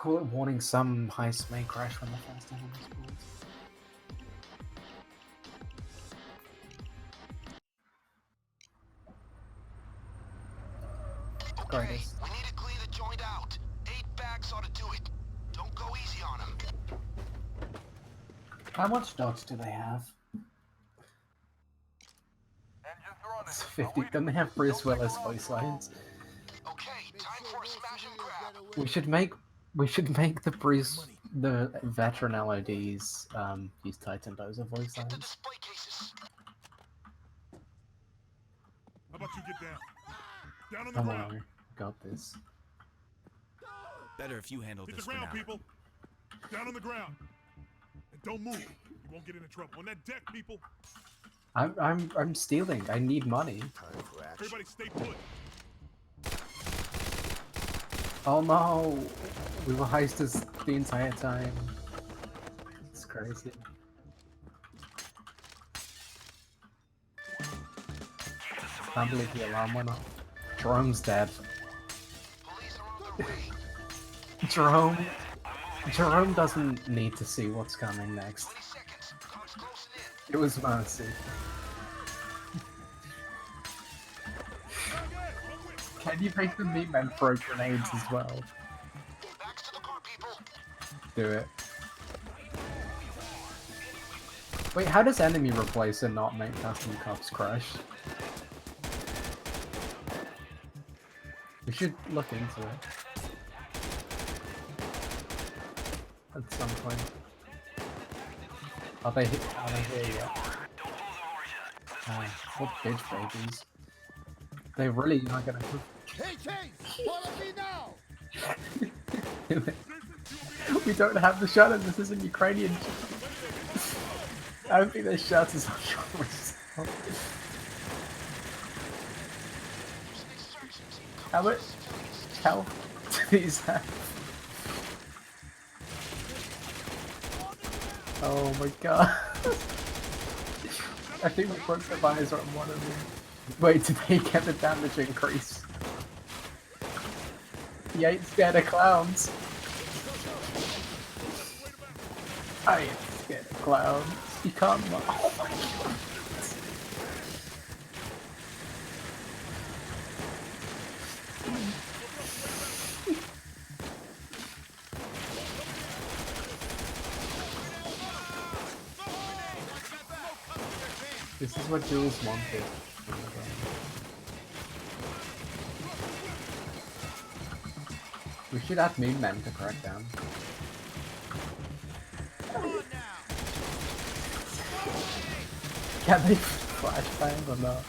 call it warning, some heist may crash when the first element spawns. Okay, we need to clear the joint out. 8 bags ought to do it. Don't go easy on them. How much dodge do they have? It's 50. Don't they have Bruce Willis voice lines? Okay, time for a smash and grab. We should make the veteran LODs use Titan Dozer voice Get the lines. display cases. How about you get down? Down on the Come ground. on, got this. Better if you handle Hit this the for ground, now. people. Down on the ground. And don't move. You won't get into trouble. On that deck, people. I'm stealing. I need money. Everybody stay put. Oh no! We were heisters the entire time. It's crazy. Can't believe the alarm went off. Jerome's dead. Police are on their way. Jerome doesn't need to see what's coming next. 20 seconds. Cops closing in. It was mercy. Can you make the meat men throw grenades as well? Backs to the car, people. Do it. Wait, how does enemy replacer not make custom cops crash? We should look into it. At some point. Are they here yet? What bitch babies. They really are gonna... Hey, Chase! Follow me now! We don't have the shutter, this is a Ukrainian. I don't think there's shutters on yours. How much health do these have? Oh my god. I think we broke the visor on one of them. Wait, did they get the damage increase? He ain't scared of clowns. I ain't scared of clowns. You can't. Oh my god. This is what Jules wanted. We should have mean men to crack down. Can they flashbang or not?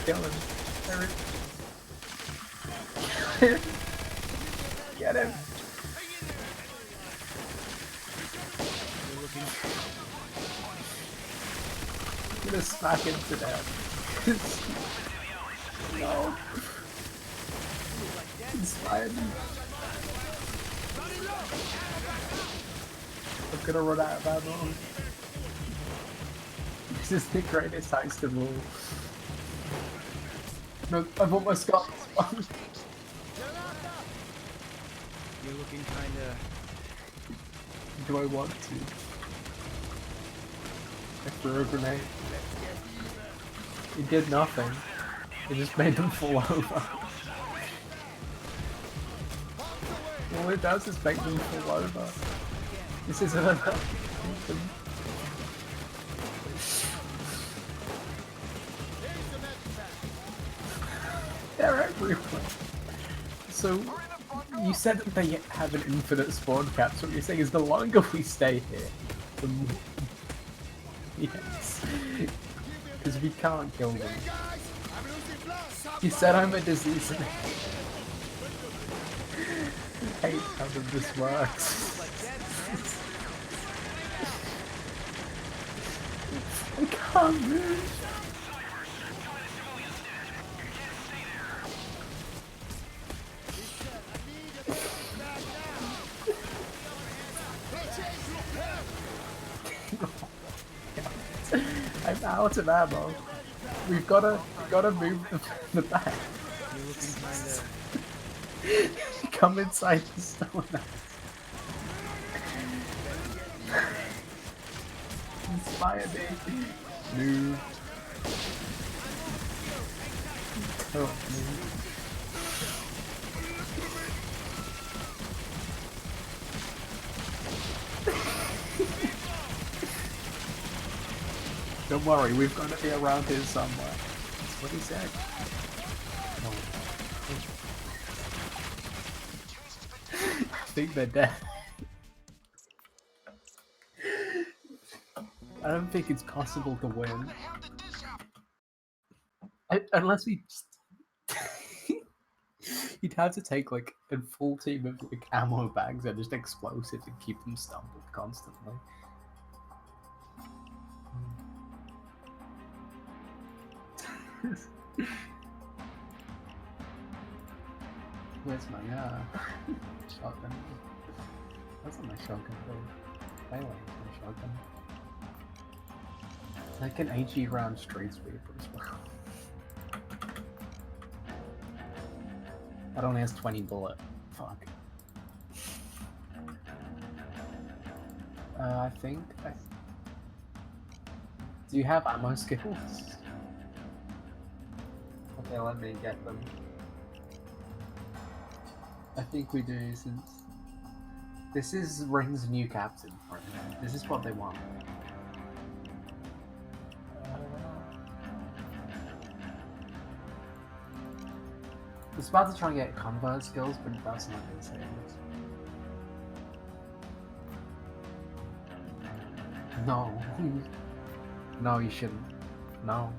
Kill him. Get him. I'm gonna smack him to death. No. Inspired me. I'm gonna run out of ammo. This is the greatest heist of all. No, I've almost got this one. You're looking kinda... Do I want to? I threw a grenade. It did nothing. It just made them fall over. All it does is make them fall over. This isn't enough. They're everywhere. So, you said that they have an infinite spawn cap, so what you're saying is the longer we stay here, the more... Yes. Because we can't kill them. You said I'm a disease. I hate how this works. I can't move. I'm out of ammo. We've gotta move the back. looking kinda... Come inside the stone. Inspire me. Move. Help me. Don't worry, we've got to be around here somewhere. That's what he said. No. I think they're dead. I don't think it's possible to win. Unless we just... You'd have to take like a full team of like ammo bags and just explosives and keep them stumbled constantly. Where's my shotgun? That's not my shotgun though. I like my shotgun. Like an AG round street sweeper as well. That only has 20 bullet. Fuck. I think. Do you have ammo skills? Okay, let me get them. I think we do, since this is Ring's new captain right now. This is what they want. I was about to try and get convert skills, but that's not going to save us. No. No, you shouldn't. No.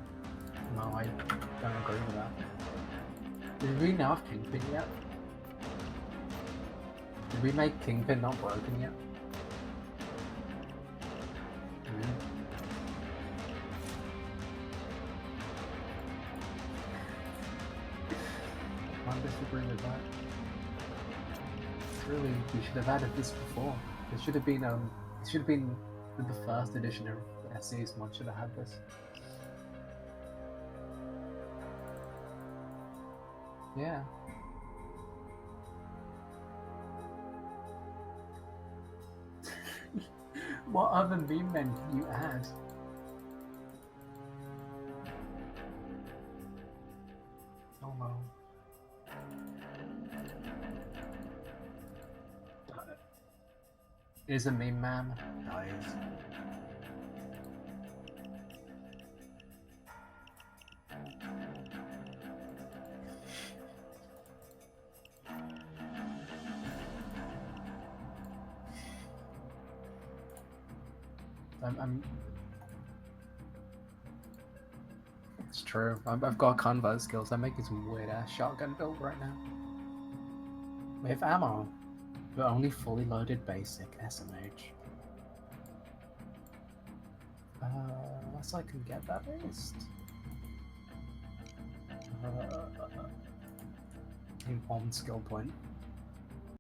No, I don't agree with that. Did we know of Kingpin yet? Did we make Kingpin not broken yet? I disagree with that. Really, we should have added this before. It should have been with the first edition of SE. Someone should have had this. Yeah. What other meme men can you add? Oh no. Is a meme man? Nice. It's true. I've got convert skills. I'm making some weird ass shotgun build right now. We have ammo, but only fully loaded basic SMH. Unless I can get that list. In one skill point.